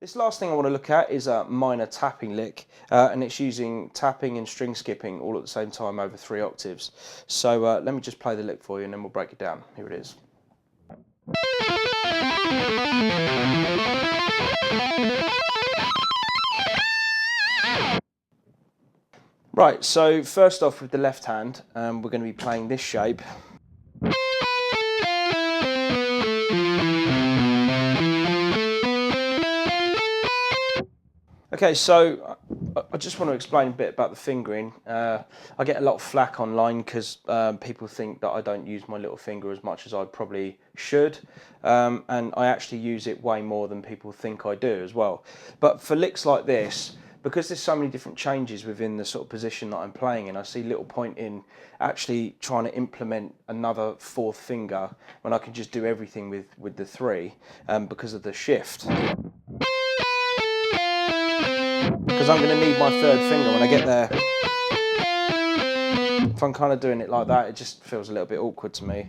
This last thing I want to look at is a minor tapping lick, and it's using tapping and string skipping all at the same time over 3 octaves. So let me just play the lick for you and then we'll break it down. Here it is. Right, so first off with the left hand, we're going to be playing this shape. Okay, so I just want to explain a bit about the fingering. I get a lot of flack online because people think that I don't use my little finger as much as I probably should, and I actually use it way more than people think I do as well. But for licks like this, because there's so many different changes within the sort of position that I'm playing in, I see little point in actually trying to implement another 4th finger when I can just do everything with the 3 because of the shift. Because I'm going to need my 3rd finger when I get there. If I'm kind of doing it like that, it just feels a little bit awkward to me.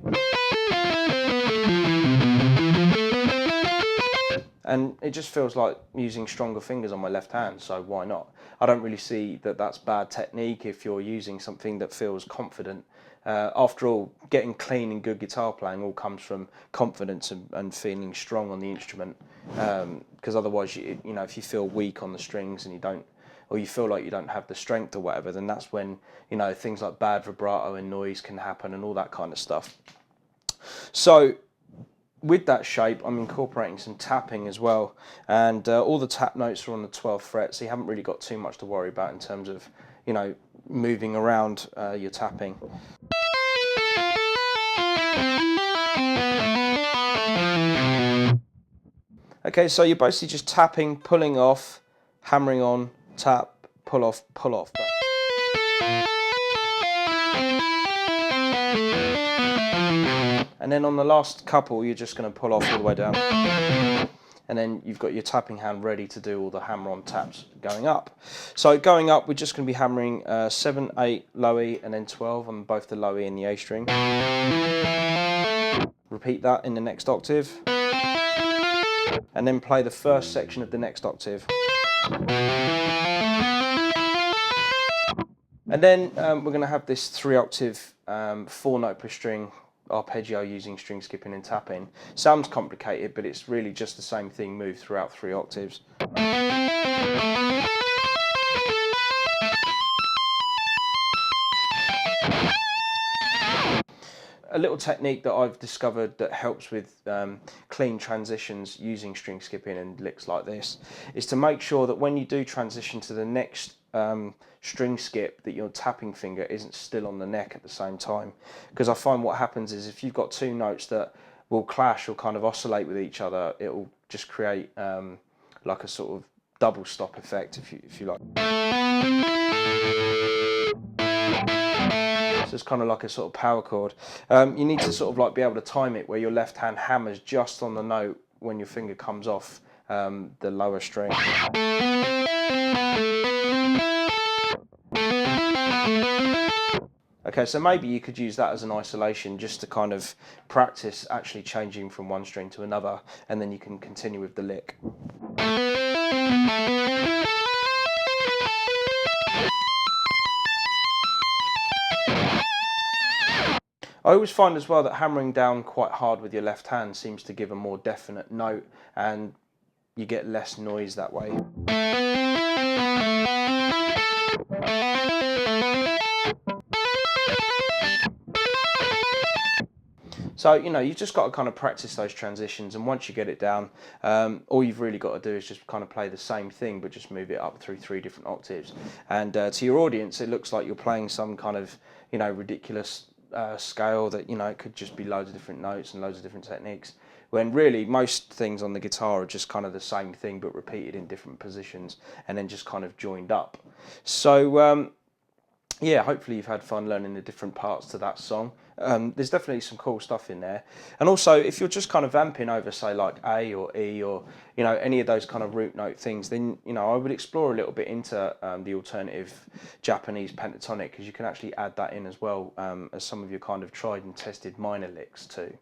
And it just feels like using stronger fingers on my left hand, so why not? I don't really see that that's bad technique if you're using something that feels confident. After all, getting clean and good guitar playing all comes from confidence and feeling strong on the instrument. Because otherwise, you know, if you feel weak on the strings and you don't, or you feel like you don't have the strength or whatever, then that's when, you know, things like bad vibrato and noise can happen and all that kind of stuff. So with that shape, I'm incorporating some tapping as well, and all the tap notes are on the 12th fret, so you haven't really got too much to worry about in terms of, you know, moving around your tapping. Okay, so you're basically just tapping, pulling off, hammering on, tap, pull off, pull off. And then on the last couple, you're just going to pull off all the way down. And then you've got your tapping hand ready to do all the hammer-on taps going up. So going up, we're just going to be hammering 7, 8, low E, and then 12 on both the low E and the A string. Repeat that in the next octave. And then play the first section of the next octave. And then we're going to have this 3-octave, 4-note per string arpeggio using string skipping and tapping. Sounds complicated, but it's really just the same thing moved throughout 3 octaves. A little technique that I've discovered that helps with clean transitions using string skipping and licks like this is to make sure that when you do transition to the next string skip, that your tapping finger isn't still on the neck at the same time. Because I find what happens is if you've got 2 notes that will clash or kind of oscillate with each other, it will just create like a sort of double stop effect, if you like. So it's kind of like a sort of power chord. You need to sort of like be able to time it where your left hand hammers just on the note when your finger comes off the lower string. Okay, so maybe you could use that as an isolation just to kind of practice actually changing from one string to another, and then you can continue with the lick. I always find as well that hammering down quite hard with your left hand seems to give a more definite note, and you get less noise that way. So, you know, you've just got to kind of practice those transitions, and once you get it down, all you've really got to do is just kind of play the same thing, but just move it up through 3 different octaves. And to your audience, it looks like you're playing some kind of, you know, ridiculous scale that, you know, it could just be loads of different notes and loads of different techniques. When really most things on the guitar are just kind of the same thing, but repeated in different positions and then just kind of joined up. So, yeah, hopefully you've had fun learning the different parts to that song. There's definitely some cool stuff in there. And also, if you're just kind of vamping over, say, like A or E or, you know, any of those kind of root note things, then, you know, I would explore a little bit into the alternative Japanese pentatonic, because you can actually add that in as well as some of your kind of tried and tested minor licks too.